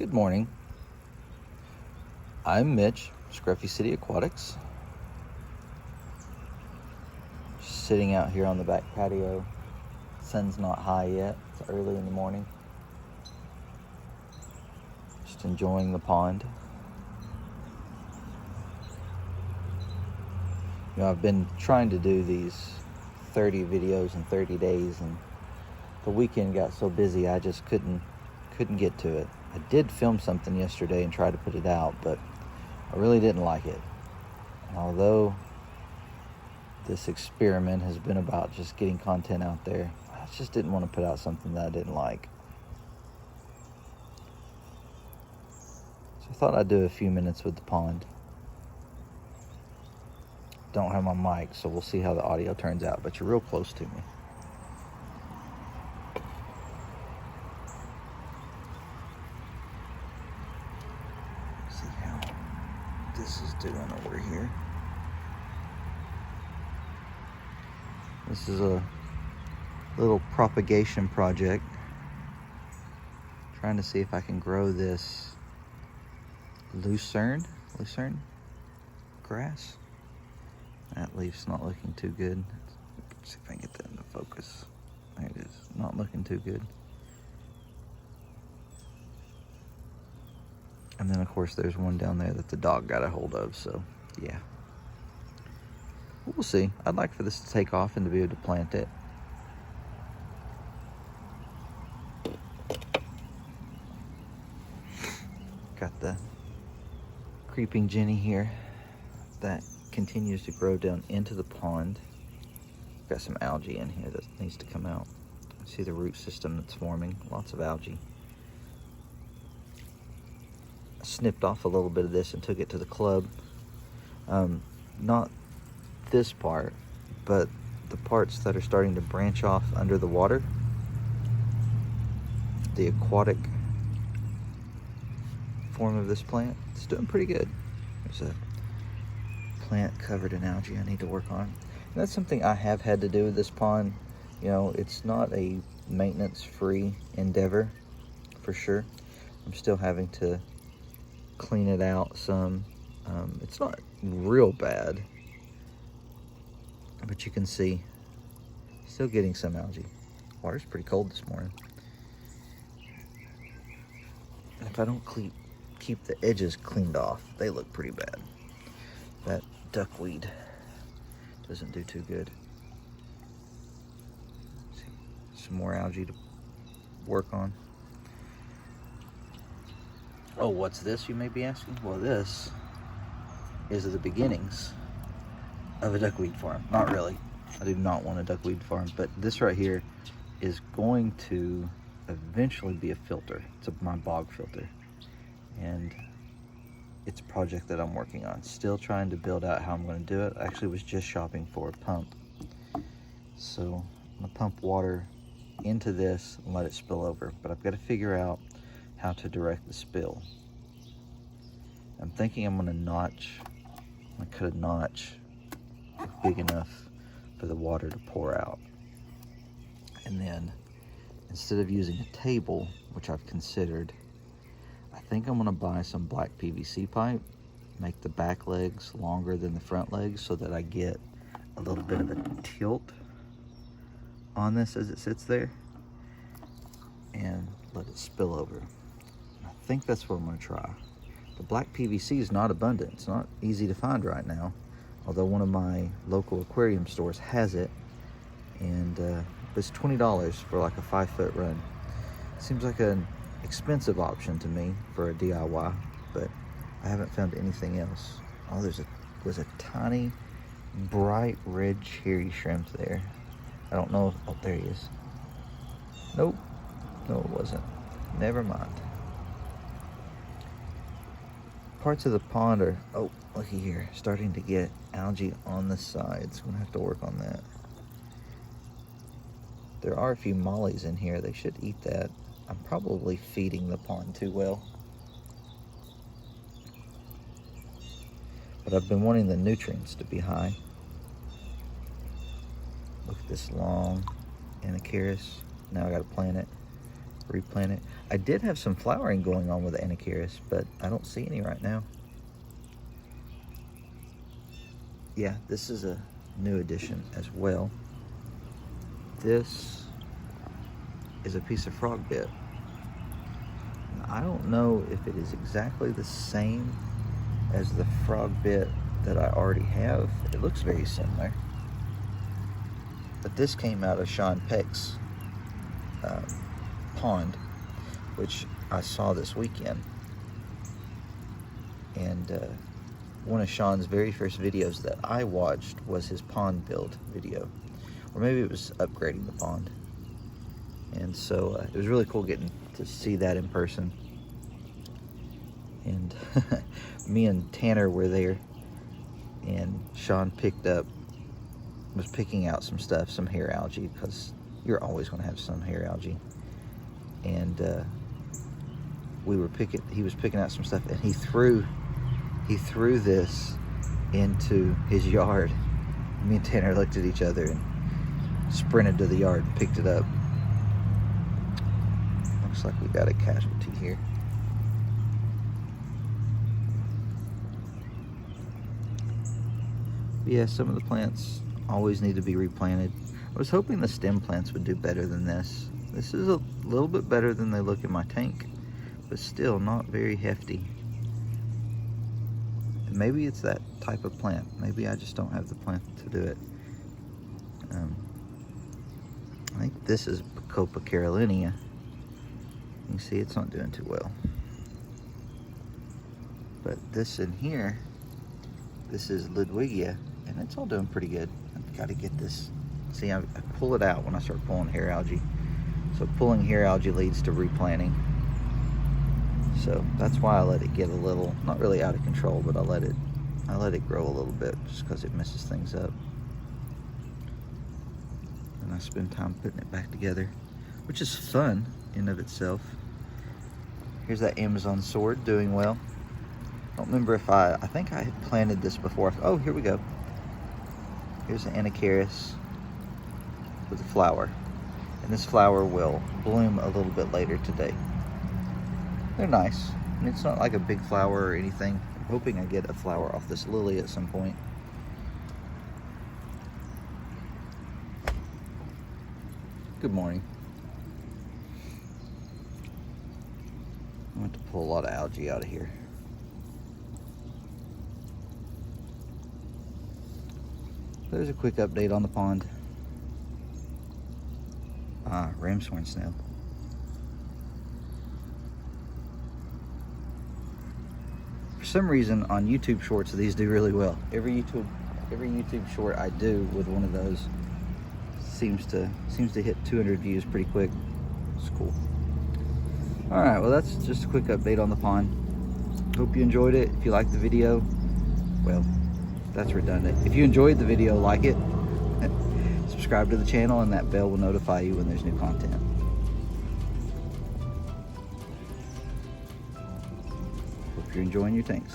Good morning. I'm Mitch, Scruffy City Aquatics. Just sitting out here on the back patio. Sun's not high yet. It's early in the morning. Just enjoying the pond. You know, I've been trying to do these 30 videos in 30 days, and the weekend got so busy I just couldn't get to it. I did film something yesterday and try to put it out, but I really didn't like it. And although this experiment has been about just getting content out there, I just didn't want to put out something that I didn't like. So I thought I'd do a few minutes with the pond. Don't have my mic, so we'll see how the audio turns out, but you're real close to me. See how this is doing over here. This is a little propagation project. Trying to see if I can grow this lucerne grass. That leaf's not looking too good. Let's see if I can get that into focus. There it is. Not looking too good. And then of course there's one down there that the dog got a hold of, so yeah. We'll see. I'd like for this to take off and to be able to plant it. Got the creeping Jenny here that continues to grow down into the pond. Got some algae in here that needs to come out. I see the root system that's forming, lots of algae. I snipped off a little bit of this and took it to the club. Not this part, but the parts that are starting to branch off under the water. The aquatic form of this plant, it's doing pretty good. There's a plant covered in algae I need to work on. And that's something I have had to do with this pond. You know, it's not a maintenance-free endeavor, for sure. I'm still having to clean it out some. It's not real bad, but you can see still getting some algae. Water's pretty cold this morning. And if I don't keep the edges cleaned off, they look pretty bad. That duckweed doesn't do too good. Some more algae to work on. Oh, what's this, you may be asking? Well, this is the beginnings of a duckweed farm. Not really. I do not want a duckweed farm, but this right here is going to eventually be a filter. It's my bog filter. And it's a project that I'm working on. Still trying to build out how I'm going to do it. I actually was just shopping for a pump. So I'm going to pump water into this and let it spill over. But I've got to figure out how to direct the spill. I'm thinking I'm going to cut a notch big enough for the water to pour out. And then instead of using a table, which I've considered, I think I'm going to buy some black PVC pipe, make the back legs longer than the front legs so that I get a little bit of a tilt on this as it sits there, and let it spill over. I think that's what I'm going to try. The black PVC is not abundant. It's not easy to find right now, although one of my local aquarium stores has it, and it's $20 for like a 5-foot run. Seems like an expensive option to me for a DIY, but I haven't found anything else. Oh, was a tiny bright red cherry shrimp there. I don't know. Oh, there he is. Nope. No, it wasn't. Never mind. Parts of the pond are, oh, looky here, starting to get algae on the sides. I'm gonna have to work on that. There are a few mollies in here. They should eat that. I'm probably feeding the pond too well. But I've been wanting the nutrients to be high. Look at this long Anacharis. Now I gotta plant it. replant it. I did have some flowering going on with the Anacharis, but I don't see any right now. Yeah, this is a new addition as well. This is a piece of frog bit. I don't know if it is exactly the same as the frog bit that I already have. It looks very similar. But this came out of Sean Peck's pond, which I saw this weekend. And one of Sean's very first videos that I watched was his pond build video. Or maybe it was upgrading the pond. And so it was really cool getting to see that in person. And me and Tanner were there, and Sean was picking out some stuff, some hair algae, because you're always going to have some hair algae. And he was picking out some stuff, and he threw this into his yard. Me and Tanner looked at each other and sprinted to the yard and picked it up. Looks like we got a casualty here. But yeah, some of the plants always need to be replanted. I was hoping the stem plants would do better than this. This is a little bit better than they look in my tank, but still not very hefty. And maybe it's that type of plant. Maybe I just don't have the plant to do it. I think this is Bacopa carolinea. You can see it's not doing too well. But this in here, this is Ludwigia, and it's all doing pretty good. I've got to get this. See, I pull it out when I start pulling hair algae. So pulling hair algae leads to replanting. So that's why I let it get a little, not really out of control, but I let it grow a little bit just because it messes things up. And I spend time putting it back together, which is fun in of itself. Here's that Amazon sword doing well. I don't remember if I think I had planted this before. Oh, here we go. Here's the Anacharis with a flower. And this flower will bloom a little bit later today. They're nice. And it's not like a big flower or anything. I'm hoping I get a flower off this lily at some point. Good morning. I want to pull a lot of algae out of here. There's a quick update on the pond. Ramshorn snail. For some reason on YouTube shorts these do really well. Every YouTube short I do with one of those seems to hit 200 views pretty quick. It's cool. Alright, well that's just a quick update on the pond. Hope you enjoyed it. If you liked the video, well, that's redundant. If you enjoyed the video, like it, subscribe to the channel, and that bell will notify you when there's new content. Hope you're enjoying your tanks.